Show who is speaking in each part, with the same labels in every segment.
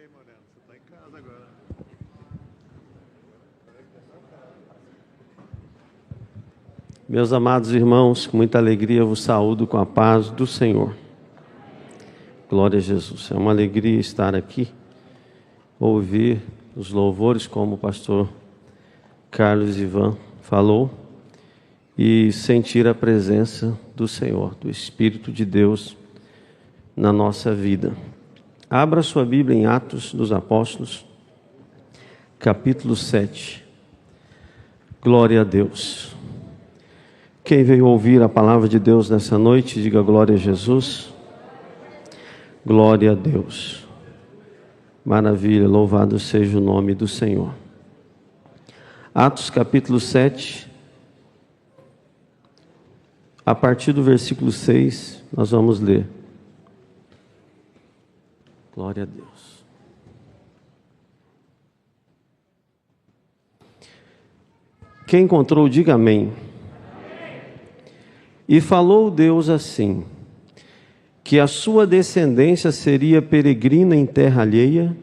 Speaker 1: aí, Moreno. Você está em casa agora.
Speaker 2: Meus amados irmãos, com muita alegria vos saúdo com a paz do Senhor. Glória a Jesus. É uma alegria estar aqui, ouvir os louvores como o pastor Carlos Ivan falou e sentir a presença do Senhor, do Espírito de Deus na nossa vida. Abra sua Bíblia em Atos dos Apóstolos, capítulo 7. Glória a Deus. Quem veio ouvir a palavra de Deus nessa noite, diga glória a Jesus. Glória a Deus. Maravilha, louvado seja o nome do Senhor. Atos capítulo 7, a partir do versículo 6, nós vamos ler. Glória a Deus. Quem encontrou, diga amém. E falou Deus assim, que a sua descendência seria peregrina em terra alheia,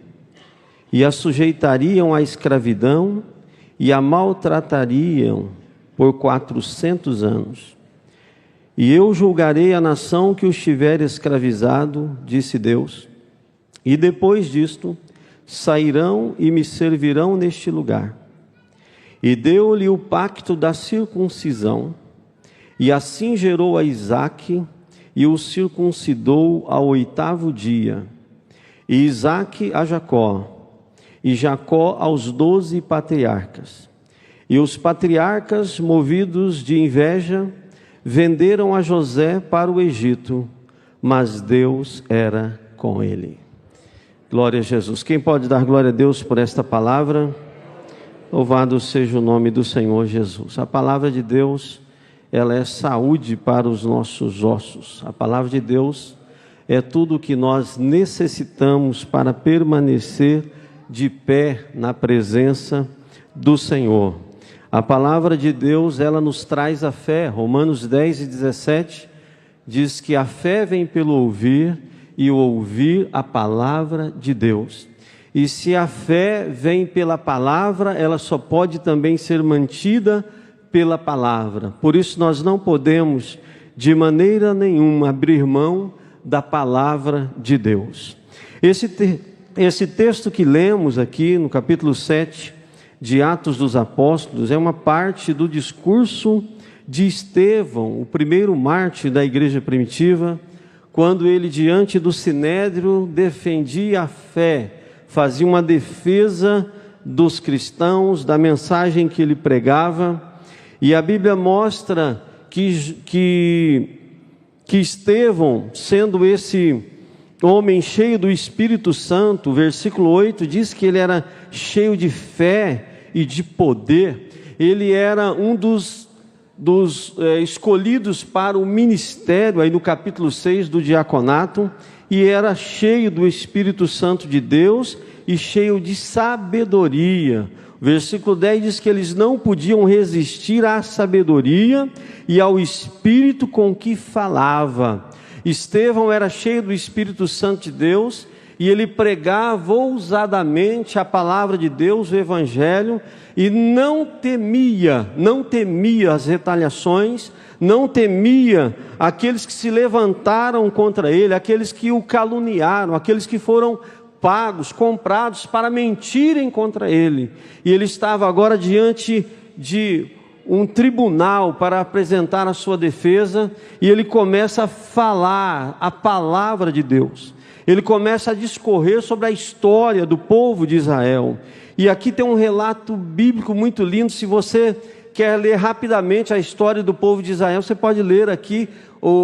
Speaker 2: e a sujeitariam à escravidão, e a maltratariam por 400 anos. E eu julgarei a nação que os tiver escravizado, disse Deus, e depois disto sairão e me servirão neste lugar. E deu-lhe o pacto da circuncisão, e assim gerou a Isaque, e o circuncidou ao 8º dia, e Isaque a Jacó, e Jacó aos 12 patriarcas. E os patriarcas, movidos de inveja, venderam a José para o Egito, mas Deus era com ele. Glória a Jesus. Quem pode dar glória a Deus por esta palavra? Louvado seja o nome do Senhor Jesus. A palavra de Deus, ela é saúde para os nossos ossos. A palavra de Deus é tudo o que nós necessitamos para permanecer de pé na presença do Senhor. A palavra de Deus, ela nos traz a fé. Romanos 10 e 17 diz que a fé vem pelo ouvir e o ouvir a palavra de Deus. E se a fé vem pela palavra, ela só pode também ser mantida pela palavra. Por isso nós não podemos de maneira nenhuma abrir mão da palavra de Deus. Esse texto que lemos aqui no capítulo 7 de Atos dos Apóstolos é uma parte do discurso de Estevão, o primeiro mártir da igreja primitiva, quando ele diante do sinédrio defendia a fé, fazia uma defesa dos cristãos, da mensagem que ele pregava. E a Bíblia mostra que Estevão, sendo esse homem cheio do Espírito Santo, versículo 8 diz que ele era cheio de fé e de poder. Ele era um dos escolhidos para o ministério, aí no capítulo 6 do diaconato, e era cheio do Espírito Santo de Deus e cheio de sabedoria. Versículo 10 diz que eles não podiam resistir à sabedoria e ao Espírito com que falava. Estevão era cheio do Espírito Santo de Deus e ele pregava ousadamente a palavra de Deus, o Evangelho, e não temia as retaliações, não temia aqueles que se levantaram contra ele, aqueles que o caluniaram, aqueles que foram pagos, comprados para mentirem contra ele. E ele estava agora diante de um tribunal para apresentar a sua defesa, e ele começa a falar a palavra de Deus. Ele começa a discorrer sobre a história do povo de Israel. E aqui tem um relato bíblico muito lindo. Se você quer ler rapidamente a história do povo de Israel, você pode ler aqui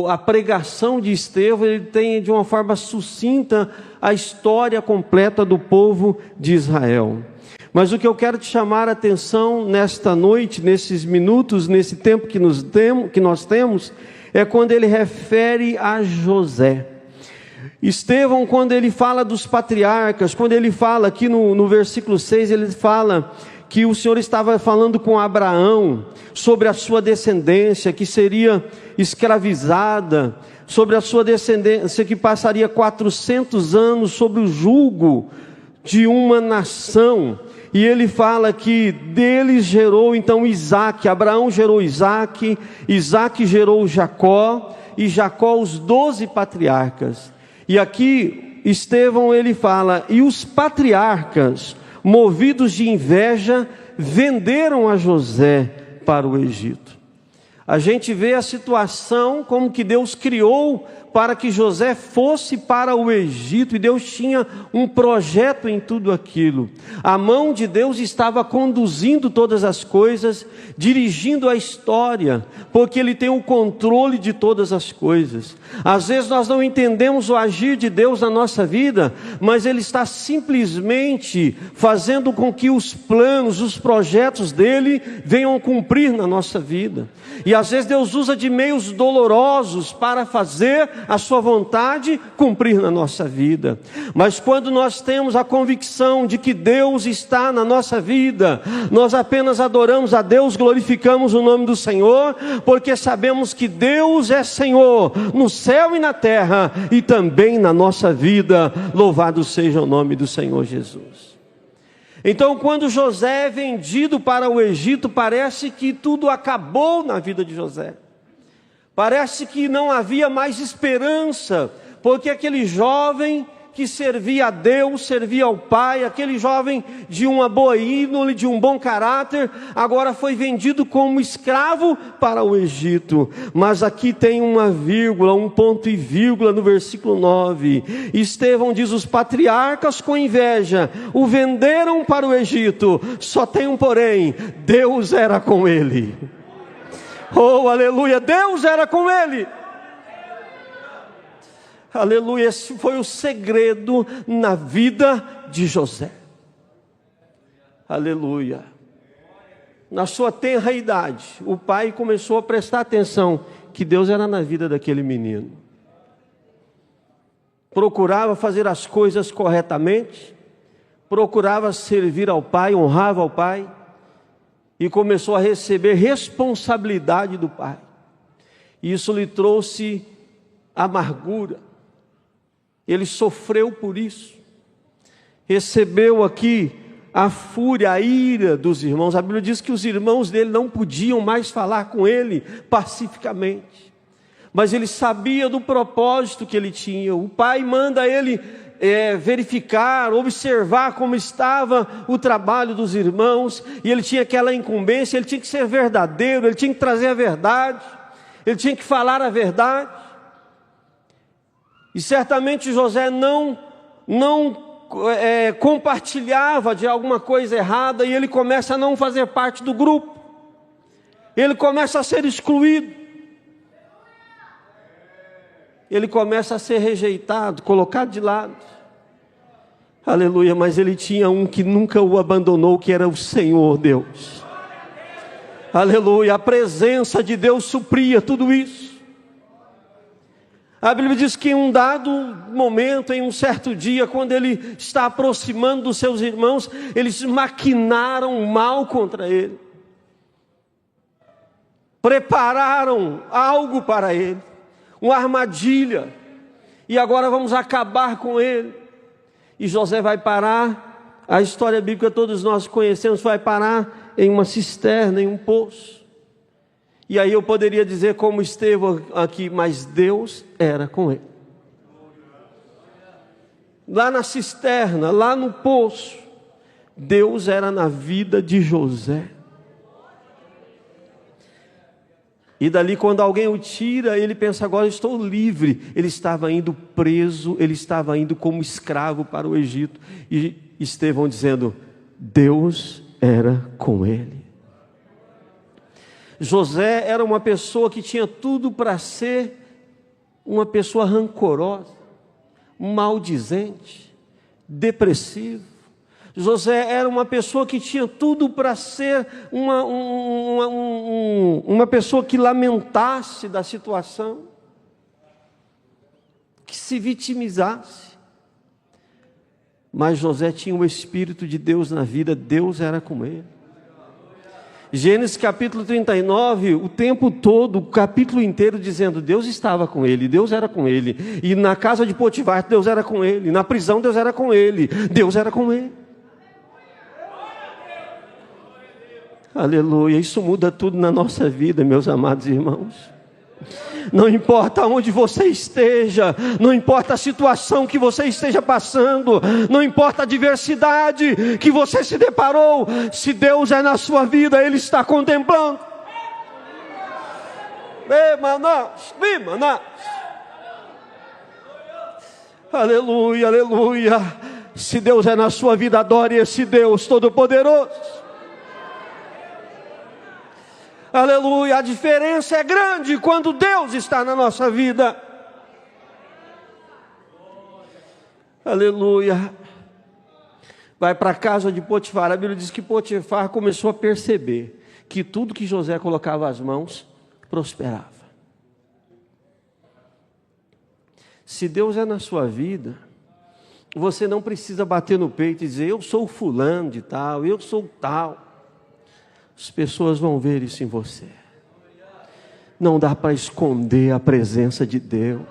Speaker 2: a pregação de Estevão. Ele tem de uma forma sucinta a história completa do povo de Israel. Mas o que eu quero te chamar a atenção nesta noite, nesses minutos, nesse tempo que nós temos, é quando ele refere a José. Estevão, quando ele fala dos patriarcas, quando ele fala aqui no versículo 6, ele fala que o Senhor estava falando com Abraão sobre a sua descendência que seria escravizada, sobre a sua descendência que passaria 400 anos sob o jugo de uma nação. E ele fala que deles gerou então Isaac. Abraão gerou Isaac, Isaac gerou Jacó, e Jacó os 12 patriarcas. E aqui Estevão ele fala: e os patriarcas, movidos de inveja, venderam a José para o Egito. A gente vê a situação como que Deus criou para que José fosse para o Egito, e Deus tinha um projeto em tudo aquilo. A mão de Deus estava conduzindo todas as coisas, dirigindo a história, porque Ele tem o controle de todas as coisas. Às vezes nós não entendemos o agir de Deus na nossa vida, mas Ele está simplesmente fazendo com que os planos, os projetos dEle venham cumprir na nossa vida. E às vezes Deus usa de meios dolorosos para fazer a sua vontade cumprir na nossa vida. Mas quando nós temos a convicção de que Deus está na nossa vida, nós apenas adoramos a Deus, glorificamos o nome do Senhor, porque sabemos que Deus é Senhor no céu e na terra, e também na nossa vida. Louvado seja o nome do Senhor Jesus. Então, quando José é vendido para o Egito, parece que tudo acabou na vida de José. Parece que não havia mais esperança, porque aquele jovem que servia a Deus, servia ao Pai, aquele jovem de uma boa índole, de um bom caráter, agora foi vendido como escravo para o Egito. Mas aqui tem uma vírgula, um ponto e vírgula no versículo 9. Estevão diz: os patriarcas com inveja o venderam para o Egito. Só tem um porém: Deus era com ele. Oh, aleluia, Deus era com ele. Aleluia, esse foi o segredo na vida de José. Aleluia. Na sua tenra idade, o pai começou a prestar atenção que Deus era na vida daquele menino. Procurava fazer as coisas corretamente, procurava servir ao pai, honrava ao pai, e começou a receber responsabilidade do pai. Isso lhe trouxe amargura. Ele sofreu por isso. Recebeu aqui a fúria, a ira dos irmãos. A Bíblia diz que os irmãos dele não podiam mais falar com ele pacificamente. Mas ele sabia do propósito que ele tinha. O pai manda ele verificar, observar como estava o trabalho dos irmãos, e ele tinha aquela incumbência, ele tinha que ser verdadeiro, ele tinha que trazer a verdade, ele tinha que falar a verdade. E certamente José não compartilhava de alguma coisa errada, e ele começa a não fazer parte do grupo, ele começa a ser excluído, ele começa a ser rejeitado, colocado de lado. Aleluia, mas ele tinha um que nunca o abandonou, que era o Senhor Deus. Aleluia, a presença de Deus supria tudo isso. A Bíblia diz que em um dado momento, em um certo dia, quando ele está aproximando dos seus irmãos, eles maquinaram mal contra ele. Prepararam algo para ele, uma armadilha, e agora vamos acabar com ele. E José vai parar, a história bíblica todos nós conhecemos, vai parar em uma cisterna, em um poço. E aí eu poderia dizer como Estevão aqui, mas Deus era com ele. Lá na cisterna, lá no poço, Deus era na vida de José. E dali, quando alguém o tira, ele pensa: agora eu estou livre. Ele estava indo preso, ele estava indo como escravo para o Egito. E Estevão dizendo: Deus era com ele. José era uma pessoa que tinha tudo para ser uma pessoa rancorosa, maldizente, depressivo. José era uma pessoa que tinha tudo para ser uma pessoa que lamentasse da situação, que se vitimizasse. Mas José tinha o Espírito de Deus na vida, Deus era com ele. Gênesis capítulo 39, o tempo todo, o capítulo inteiro dizendo, Deus estava com ele, Deus era com ele. E na casa de Potifar, Deus era com ele. Na prisão, Deus era com ele. Deus era com ele. Aleluia, isso muda tudo na nossa vida, meus amados irmãos. Não importa onde você esteja, não importa a situação que você esteja passando, não importa a adversidade que você se deparou, se Deus é na sua vida, Ele está contemplando. Aleluia, aleluia. Se Deus é na sua vida, adore esse Deus Todo-Poderoso. Aleluia, a diferença é grande quando Deus está na nossa vida. Aleluia. Vai para a casa de Potifar. A Bíblia diz que Potifar começou a perceber que tudo que José colocava as mãos prosperava. Se Deus é na sua vida, você não precisa bater no peito e dizer, eu sou fulano de tal, eu sou tal. As pessoas vão ver isso em você. Não dá para esconder a presença de Deus.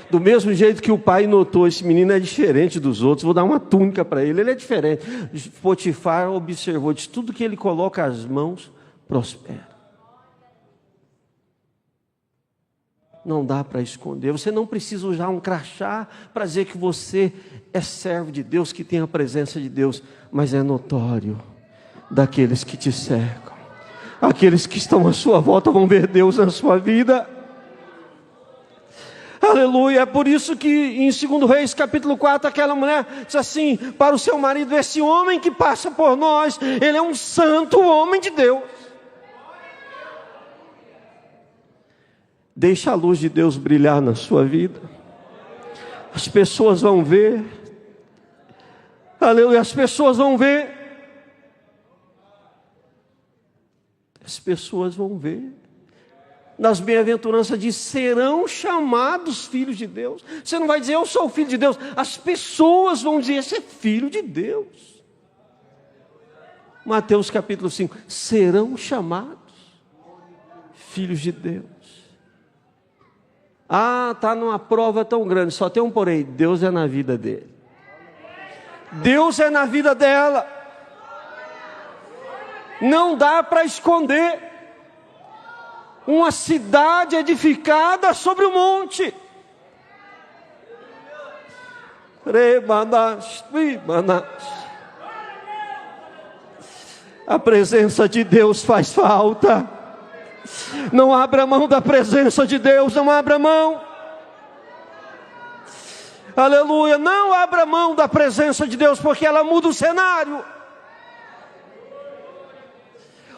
Speaker 2: Do mesmo jeito que o pai notou, esse menino é diferente dos outros, vou dar uma túnica para ele, ele é diferente. Potifar observou, diz, tudo que ele coloca as mãos, prospera. Não dá para esconder. Você não precisa usar um crachá para dizer que você é servo de Deus, que tem a presença de Deus, mas é notório daqueles que te cercam. Aqueles que estão à sua volta vão ver Deus na sua vida. Aleluia. É por isso que em 2 Reis capítulo 4, aquela mulher diz assim para o seu marido, esse homem que passa por nós, ele é um santo homem de Deus. Deixa a luz de Deus brilhar na sua vida. As pessoas vão ver. Aleluia, as pessoas vão ver. As pessoas vão ver. Nas bem-aventuranças diz, serão chamados filhos de Deus. Você não vai dizer, eu sou filho de Deus. As pessoas vão dizer, esse é filho de Deus. Mateus capítulo 5, serão chamados filhos de Deus. Ah, está numa prova tão grande, só tem um porém, Deus é na vida dele. Deus é na vida dela. Não dá para esconder. Uma cidade edificada sobre o monte. A presença de Deus faz falta. Não abra mão da presença de Deus, não abra mão. Aleluia, não abra mão da presença de Deus, porque ela muda o cenário.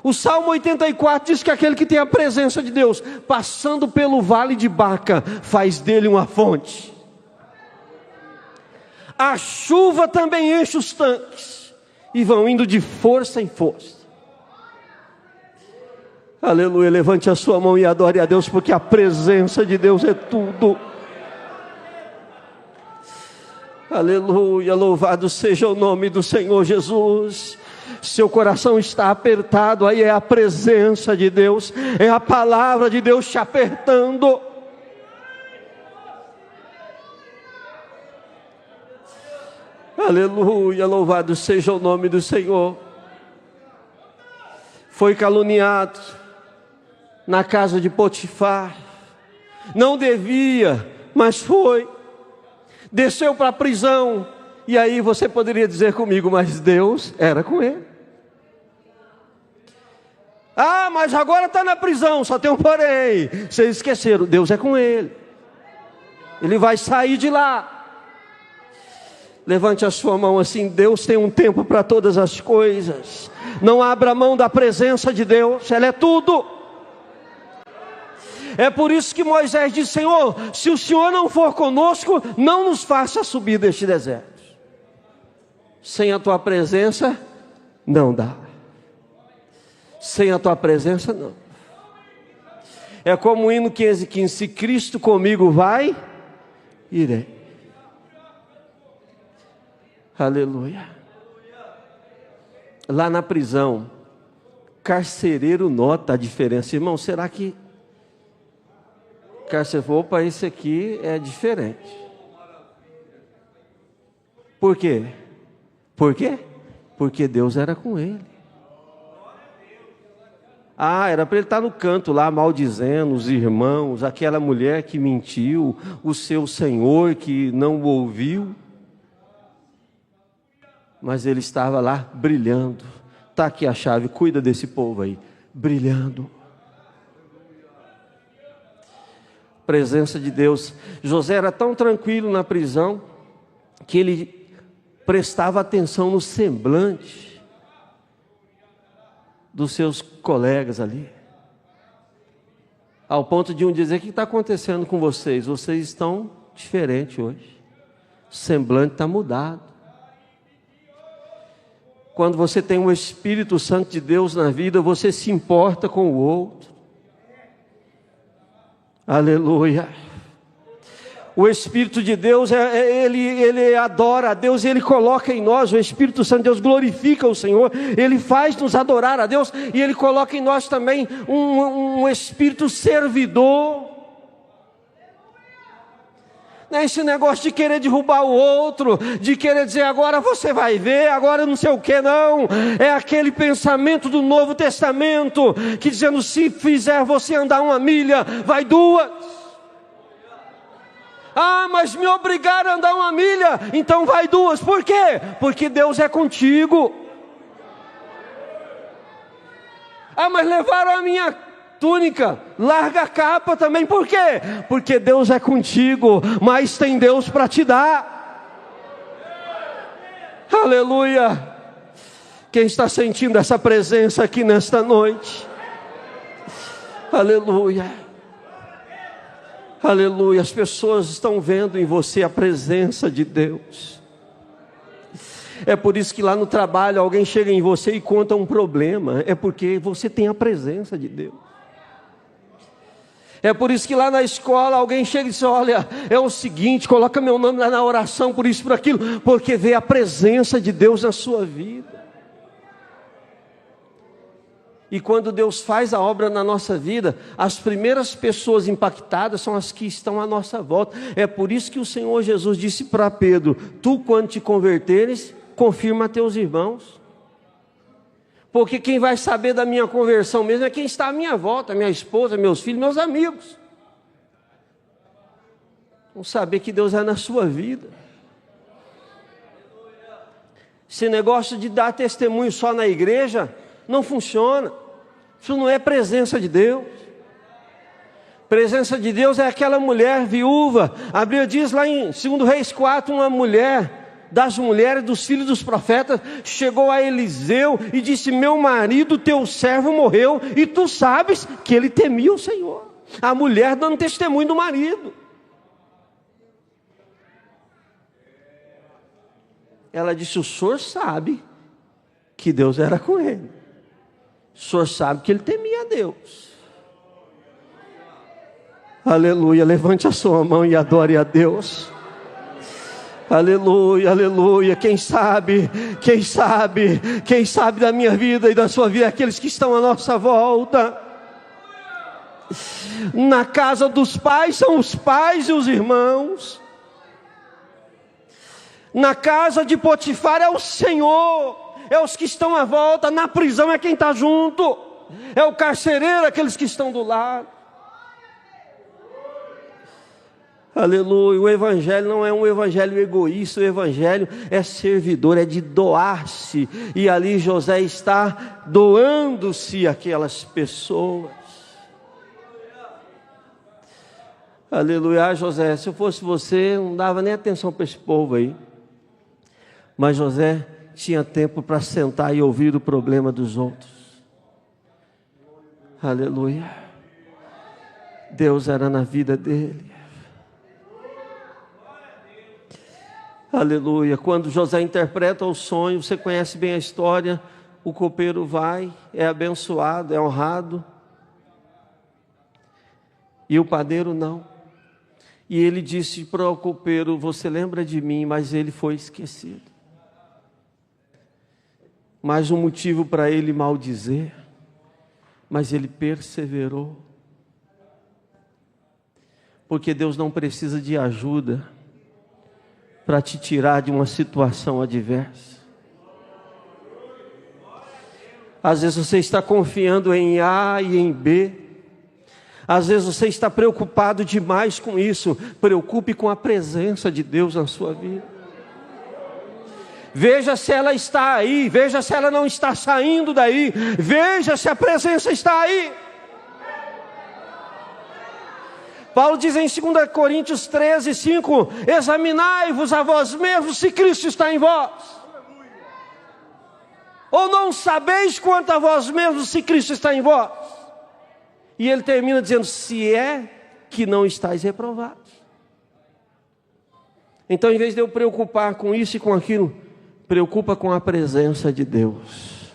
Speaker 2: O Salmo 84 diz que aquele que tem a presença de Deus, passando pelo vale de Baca, faz dele uma fonte. A chuva também enche os tanques, e vão indo de força em força. Aleluia, levante a sua mão e adore a Deus, porque a presença de Deus é tudo. Aleluia, louvado seja o nome do Senhor Jesus. Seu coração está apertado, aí é a presença de Deus, é a palavra de Deus te apertando. Aleluia, louvado seja o nome do Senhor. Foi caluniado na casa de Potifar, não devia, mas foi, desceu para a prisão. E aí você poderia dizer comigo, mas Deus era com ele. Ah, mas agora está na prisão, só tem um porém. Vocês esqueceram, Deus é com ele. Ele vai sair de lá. Levante a sua mão assim, Deus tem um tempo para todas as coisas. Não abra mão da presença de Deus, ela é tudo. É por isso que Moisés disse, Senhor, se o Senhor não for conosco, não nos faça subir deste deserto. Sem a tua presença, não dá. Sem a tua presença, não. É como o hino 515, se Cristo comigo vai, irei. Aleluia. Lá na prisão, carcereiro nota a diferença. Irmão, será que carcereiro, opa, esse aqui é diferente. Por quê? Por quê? Porque Deus era com ele. Era para ele estar no canto lá, maldizendo os irmãos, aquela mulher que mentiu, o seu senhor que não o ouviu. Mas ele estava lá brilhando. Está aqui a chave, cuida desse povo aí, brilhando. Presença de Deus. José era tão tranquilo na prisão que ele prestava atenção no semblante dos seus colegas ali, ao ponto de um dizer: o que está acontecendo com vocês? Vocês estão diferentes hoje, o semblante está mudado. Quando você tem o Espírito Santo de Deus na vida, você se importa com o outro. Aleluia. O Espírito de Deus, ele adora a Deus, ele coloca em nós, o Espírito Santo de Deus glorifica o Senhor, ele faz nos adorar a Deus, e ele coloca em nós também um espírito servidor. Não é esse negócio de querer derrubar o outro, de querer dizer agora você vai ver, agora não sei o que, não. É aquele pensamento do Novo Testamento, que dizendo: se fizer você andar 1 milha, vai 2. Mas me obrigaram a andar 1 milha, então vai 2. Por quê? Porque Deus é contigo. Mas levaram a minha túnica, larga a capa também. Por quê? Porque Deus é contigo, mas tem Deus para te dar. Aleluia. Quem está sentindo essa presença aqui nesta noite? Aleluia. Aleluia, as pessoas estão vendo em você a presença de Deus. É por isso que lá no trabalho alguém chega em você e conta um problema. É porque você tem a presença de Deus. É por isso que lá na escola alguém chega e diz: olha, é o seguinte, coloca meu nome lá na oração, por isso, por aquilo. Porque vê a presença de Deus na sua vida. E quando Deus faz a obra na nossa vida, as primeiras pessoas impactadas são as que estão à nossa volta. É por isso que o Senhor Jesus disse para Pedro: tu, quando te converteres, confirma a teus irmãos. Porque quem vai saber da minha conversão mesmo é quem está à minha volta, minha esposa, meus filhos, meus amigos. Vão saber que Deus é na sua vida. Esse negócio de dar testemunho só na igreja não funciona. Isso não é presença de Deus. Presença de Deus é aquela mulher viúva. A Bíblia diz lá em 2 Reis 4, uma mulher das mulheres dos filhos dos profetas chegou a Eliseu e disse: meu marido, teu servo, morreu, e tu sabes que ele temia o Senhor. A mulher dando testemunho do marido. Ela disse: o senhor sabe que Deus era com ele. O senhor sabe que ele temia a Deus. Aleluia, levante a sua mão e adore a Deus. Aleluia, aleluia. Quem sabe da minha vida e da sua vida, aqueles que estão à nossa volta. Na casa dos pais são os pais e os irmãos. Na casa de Potifar é o Senhor. É os que estão à volta. Na prisão é quem está junto. É o carcereiro, aqueles que estão do lado. Aleluia. O evangelho não é um evangelho egoísta. O evangelho é servidor, é de doar-se. E ali José está doando-se àquelas pessoas. Aleluia. José, se eu fosse você, não dava nem atenção para esse povo aí. Mas José tinha tempo para sentar e ouvir o problema dos outros. Aleluia. Deus era na vida dele. Aleluia. Quando José interpreta o sonho, você conhece bem a história. O copeiro vai, é abençoado, é honrado. E o padeiro não. E ele disse para o copeiro: você lembra de mim? Mas ele foi esquecido. Mais um motivo para ele maldizer. mas ele perseverou. Porque Deus não precisa de ajuda para te tirar de uma situação adversa. Às vezes você está confiando em A e em B. Às vezes você está preocupado demais com isso. Preocupe com a presença de Deus na sua vida. Veja se ela está aí, veja se ela não está saindo daí, veja se a presença está aí. Paulo diz em 2 Coríntios 13, 5, examinai-vos a vós mesmos se Cristo está em vós. Ou não sabeis quanto a vós mesmos se Cristo está em vós? E ele termina dizendo, se é que não estáis reprovados. Então, em vez de eu preocupar com isso e com aquilo, preocupa com a presença de Deus.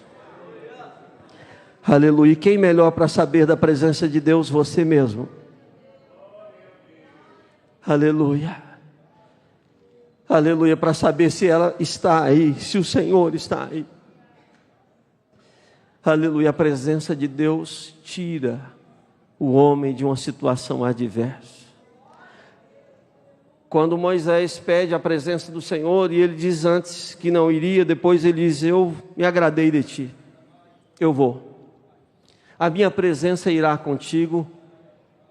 Speaker 2: Aleluia. E quem melhor para saber da presença de Deus? Você mesmo. Aleluia. Aleluia. Para saber se ela está aí, se o Senhor está aí. Aleluia, a presença de Deus tira o homem de uma situação adversa. Quando Moisés pede a presença do Senhor, e ele diz antes que não iria, depois ele diz, eu me agradei de ti, eu vou. A minha presença irá contigo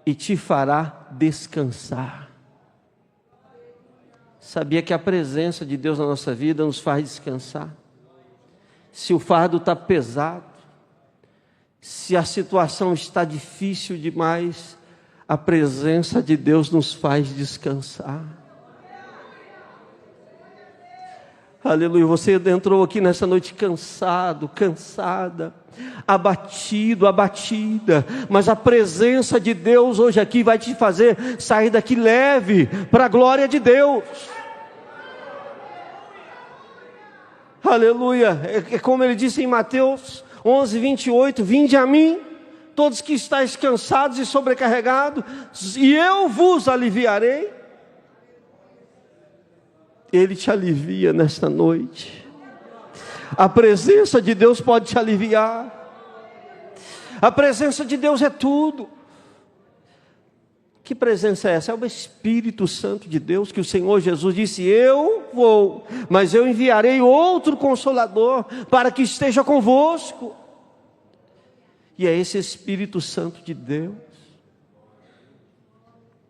Speaker 2: e te fará descansar. Sabia que a presença de Deus na nossa vida nos faz descansar? Se o fardo está pesado, se a situação está difícil demais, a presença de Deus nos faz descansar. Aleluia, você entrou aqui nessa noite cansado, cansada, abatido, abatida, mas a presença de Deus hoje aqui vai te fazer sair daqui leve, para a glória de Deus. Aleluia, é como ele disse em Mateus 11, 28, vinde a mim, todos que estáis cansados e sobrecarregados, e eu vos aliviarei. Ele te alivia nesta noite. A presença de Deus pode te aliviar. A presença de Deus é tudo. Que presença é essa? É o Espírito Santo de Deus, que o Senhor Jesus disse, eu vou, mas eu enviarei outro Consolador, para que esteja convosco. E é esse Espírito Santo de Deus.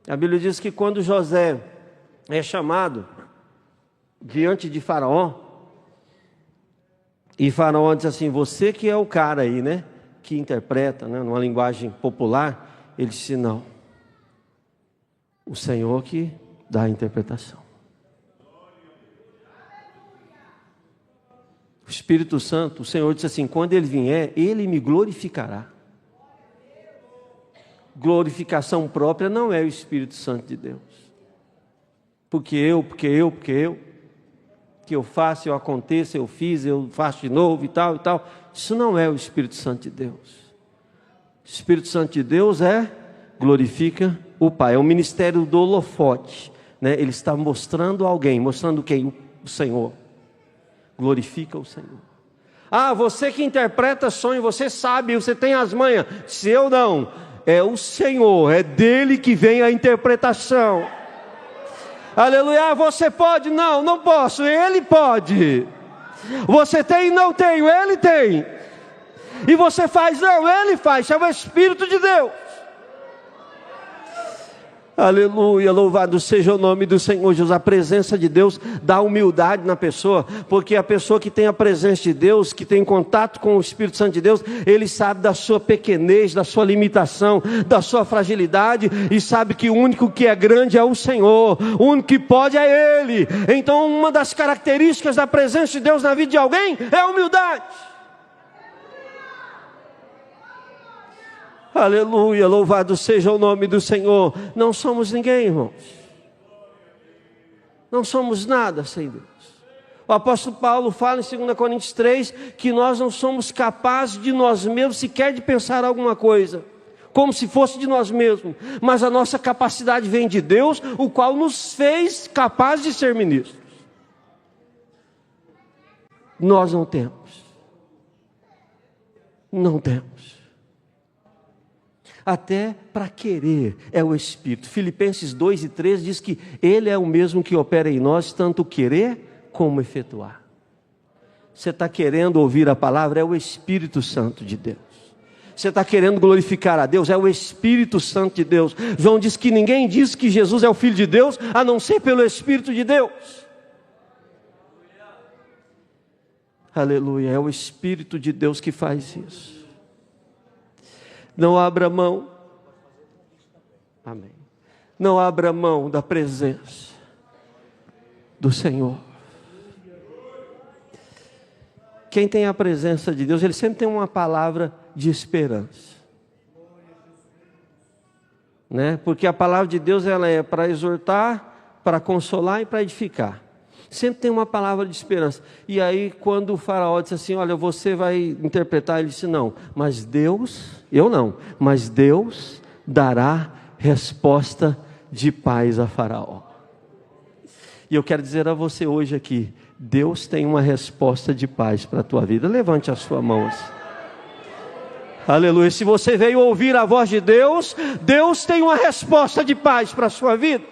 Speaker 2: A Bíblia diz que quando José é chamado diante de Faraó, e Faraó diz assim, você que é o cara aí, né, que interpreta, né, numa linguagem popular, ele disse, não, o Senhor que dá a interpretação. O Espírito Santo, o Senhor disse assim, quando Ele vier, Ele me glorificará. Glorificação própria não é o Espírito Santo de Deus. Porque eu, que eu faço, eu aconteço, eu fiz, eu faço de novo e tal e tal. Isso não é o Espírito Santo de Deus. O Espírito Santo de Deus glorifica o Pai. É o ministério do holofote, né? Ele está mostrando alguém, mostrando quem? O Senhor. Glorifica o Senhor. Ah, você que interpreta sonho, você sabe, você tem as manhas. Se eu não, é o Senhor, é dele que vem a interpretação. Aleluia, você pode? Não, não posso, Ele pode. Você tem? Não tenho, Ele tem. E você faz? Não, Ele faz, é o Espírito de Deus. Aleluia, louvado seja o nome do Senhor Jesus. A presença de Deus dá humildade na pessoa, porque a pessoa que tem a presença de Deus, que tem contato com o Espírito Santo de Deus, ele sabe da sua pequenez, da sua limitação, da sua fragilidade, e sabe que o único que é grande é o Senhor, o único que pode é Ele. Então uma das características da presença de Deus na vida de alguém é a humildade. Aleluia, louvado seja o nome do Senhor. Não somos ninguém, irmãos. Não somos nada sem Deus. O apóstolo Paulo fala em 2 Coríntios 3 que nós não somos capazes de nós mesmos sequer de pensar alguma coisa, como se fosse de nós mesmos. Mas a nossa capacidade vem de Deus, o qual nos fez capazes de ser ministros. Nós não temos. Não temos. Até para querer é o Espírito. Filipenses 2:3 diz que Ele é o mesmo que opera em nós, tanto querer como efetuar. Você está querendo ouvir a palavra, é o Espírito Santo de Deus. Você está querendo glorificar a Deus, é o Espírito Santo de Deus. João diz que ninguém diz que Jesus é o Filho de Deus, a não ser pelo Espírito de Deus. Aleluia, é o Espírito de Deus que faz isso. Não abra mão, amém, não abra mão da presença do Senhor. Quem tem a presença de Deus, ele sempre tem uma palavra de esperança, né? Porque a palavra de Deus, ela é para exortar, para consolar e para edificar. Sempre tem uma palavra de esperança. E aí quando o faraó disse assim, olha, você vai interpretar, ele disse, não, mas Deus, eu não, mas Deus dará resposta de paz a faraó. E eu quero dizer a você hoje aqui, Deus tem uma resposta de paz para a tua vida. Levante a sua mão assim. Aleluia, se você veio ouvir a voz de Deus, Deus tem uma resposta de paz para a sua vida.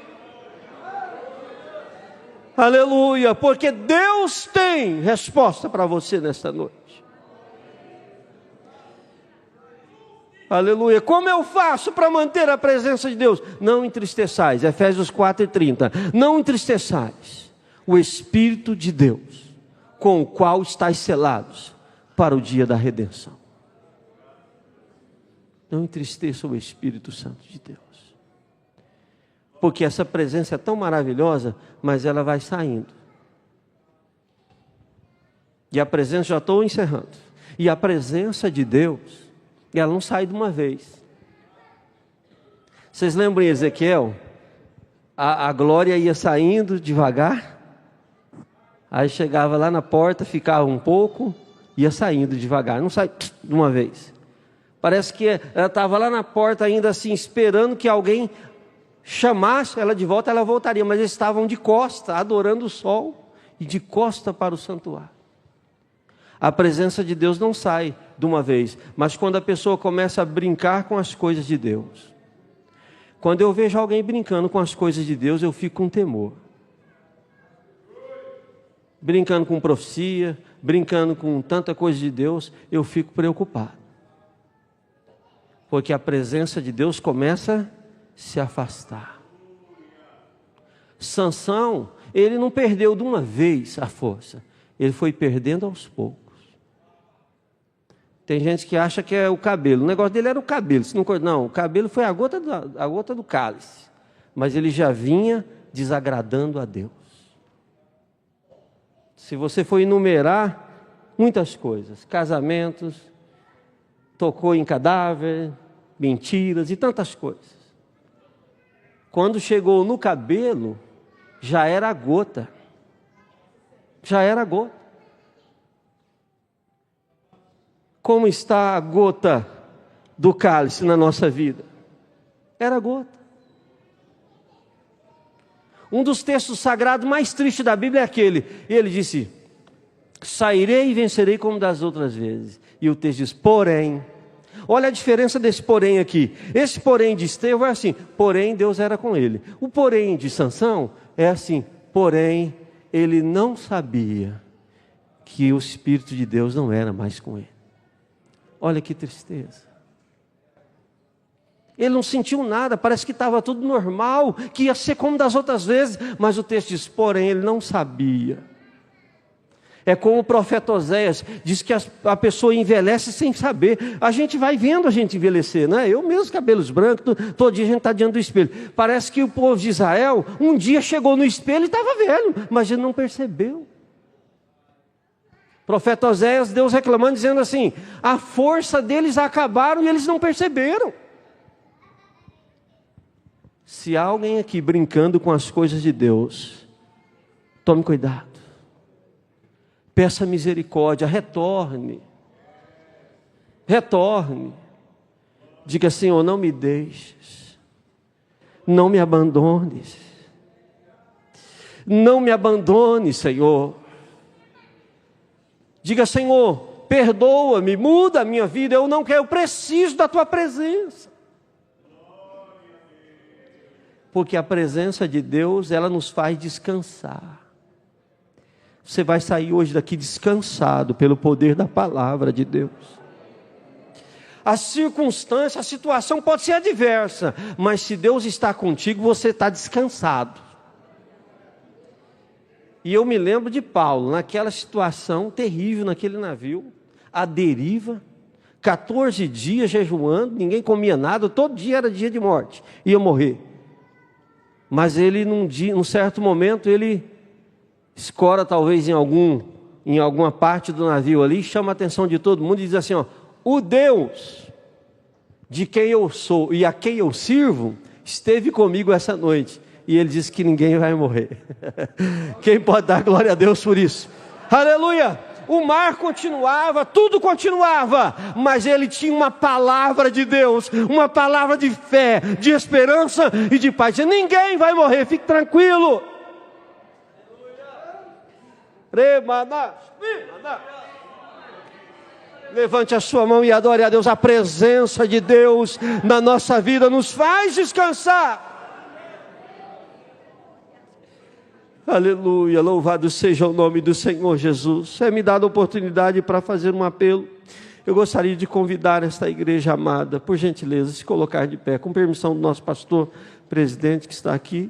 Speaker 2: Aleluia, porque Deus tem resposta para você nesta noite. Aleluia, como eu faço para manter a presença de Deus? Não entristeçais, Efésios 4:30. Não entristeçais o Espírito de Deus, com o qual estáis selados para o dia da redenção. Não entristeça o Espírito Santo de Deus. Porque essa presença é tão maravilhosa, mas ela vai saindo. E a presença, já estou encerrando. E a presença de Deus, ela não sai de uma vez. Vocês lembram em Ezequiel? A glória ia saindo devagar. Aí chegava lá na porta, ficava um pouco, ia saindo devagar. Não sai de uma vez. Parece que ela estava lá na porta ainda assim, esperando que alguém chamasse ela de volta, ela voltaria, mas eles estavam de costa, adorando o sol, e de costa para o santuário. A presença de Deus não sai de uma vez, mas quando a pessoa começa a brincar com as coisas de Deus. Quando eu vejo alguém brincando com as coisas de Deus, eu fico com temor. Brincando com profecia, brincando com tanta coisa de Deus, eu fico preocupado. Porque a presença de Deus começa a se afastar. Sansão, ele não perdeu de uma vez a força, ele foi perdendo aos poucos. Tem gente que acha que é o cabelo, o negócio dele era o cabelo, não, o cabelo foi a gota do cálice, mas ele já vinha desagradando a Deus. Se você for enumerar muitas coisas, casamentos, tocou em cadáver, mentiras e tantas coisas. Quando chegou no cabelo, já era a gota. Já era a gota. Como está a gota do cálice na nossa vida? Era a gota. Um dos textos sagrados mais tristes da Bíblia é aquele. Ele disse, sairei e vencerei como das outras vezes. E o texto diz, porém... Olha a diferença desse porém aqui. Esse porém de Estevão é assim, porém Deus era com ele. O porém de Sansão é assim, porém ele não sabia que o Espírito de Deus não era mais com ele. Olha que tristeza. Ele não sentiu nada, parece que estava tudo normal, que ia ser como das outras vezes, mas o texto diz, porém ele não sabia. É como o profeta Oséias, diz que a pessoa envelhece sem saber. A gente vai vendo a gente envelhecer, né? Eu mesmo, cabelos brancos, todo dia a gente está diante do espelho. Parece que o povo de Israel, um dia chegou no espelho e estava velho, mas ele não percebeu. O profeta Oséias, Deus reclamando, dizendo assim, a força deles acabaram e eles não perceberam. Se há alguém aqui brincando com as coisas de Deus, tome cuidado. Peça misericórdia, retorne. Retorne. Diga, Senhor, não me deixes. Não me abandones. Não me abandone, Senhor. Diga, Senhor, perdoa-me, muda a minha vida. Eu não quero, eu preciso da Tua presença. Porque a presença de Deus, ela nos faz descansar. Você vai sair hoje daqui descansado pelo poder da palavra de Deus. A circunstância, a situação pode ser adversa, mas se Deus está contigo, você está descansado. E eu me lembro de Paulo, naquela situação terrível, naquele navio, à deriva, 14 dias jejuando, ninguém comia nada, todo dia era dia de morte, ia morrer. Mas ele, num certo momento, ele escora talvez em alguma parte do navio ali, chama a atenção de todo mundo e diz assim, ó, o Deus de quem eu sou e a quem eu sirvo, esteve comigo essa noite. E ele disse que ninguém vai morrer. Quem pode dar glória a Deus por isso? Aleluia! O mar continuava, tudo continuava, mas ele tinha uma palavra de Deus, uma palavra de fé, de esperança e de paz. Ninguém vai morrer, fique tranquilo. Levante a sua mão e adore a Deus. A presença de Deus na nossa vida nos faz descansar. Aleluia, louvado seja o nome do Senhor Jesus. É me dada a oportunidade para fazer um apelo. Eu gostaria de convidar esta igreja amada, por gentileza, se colocar de pé, com permissão do nosso pastor presidente que está aqui.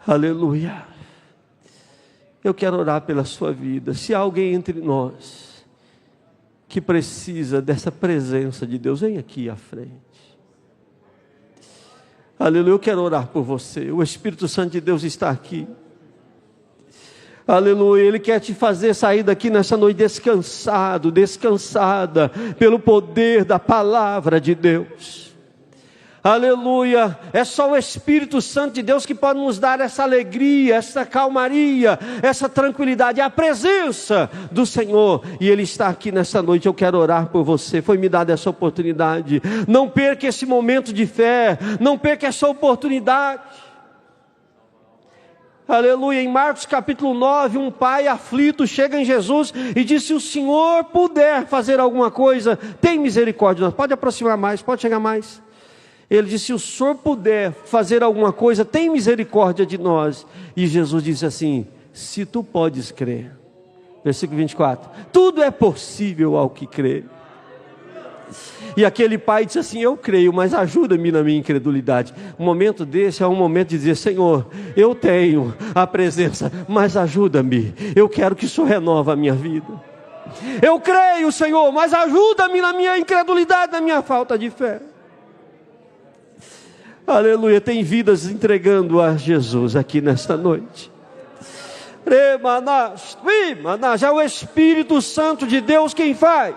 Speaker 2: Aleluia. Eu quero orar pela sua vida. Se há alguém entre nós que precisa dessa presença de Deus, vem aqui à frente. Aleluia, eu quero orar por você. O Espírito Santo de Deus está aqui. Aleluia, Ele quer te fazer sair daqui nessa noite descansado, descansada, pelo poder da palavra de Deus. Aleluia, é só o Espírito Santo de Deus que pode nos dar essa alegria, essa calmaria, essa tranquilidade, a presença do Senhor, e Ele está aqui nessa noite. Eu quero orar por você, foi me dada essa oportunidade, não perca esse momento de fé, não perca essa oportunidade. Aleluia, em Marcos capítulo 9, um pai aflito chega em Jesus e diz, se o Senhor puder fazer alguma coisa, tem misericórdia, pode aproximar mais, pode chegar mais. Ele disse, se o Senhor puder fazer alguma coisa, tem misericórdia de nós. E Jesus disse assim, se tu podes crer. Versículo 24, tudo é possível ao que crê. E aquele pai disse assim, eu creio, mas ajuda-me na minha incredulidade. Um momento desse é um momento de dizer, Senhor, eu tenho a presença, mas ajuda-me. Eu quero que o Senhor renova a minha vida. Eu creio, Senhor, mas ajuda-me na minha incredulidade, na minha falta de fé. Aleluia, tem vidas entregando a Jesus aqui nesta noite. Já é o Espírito Santo de Deus quem faz.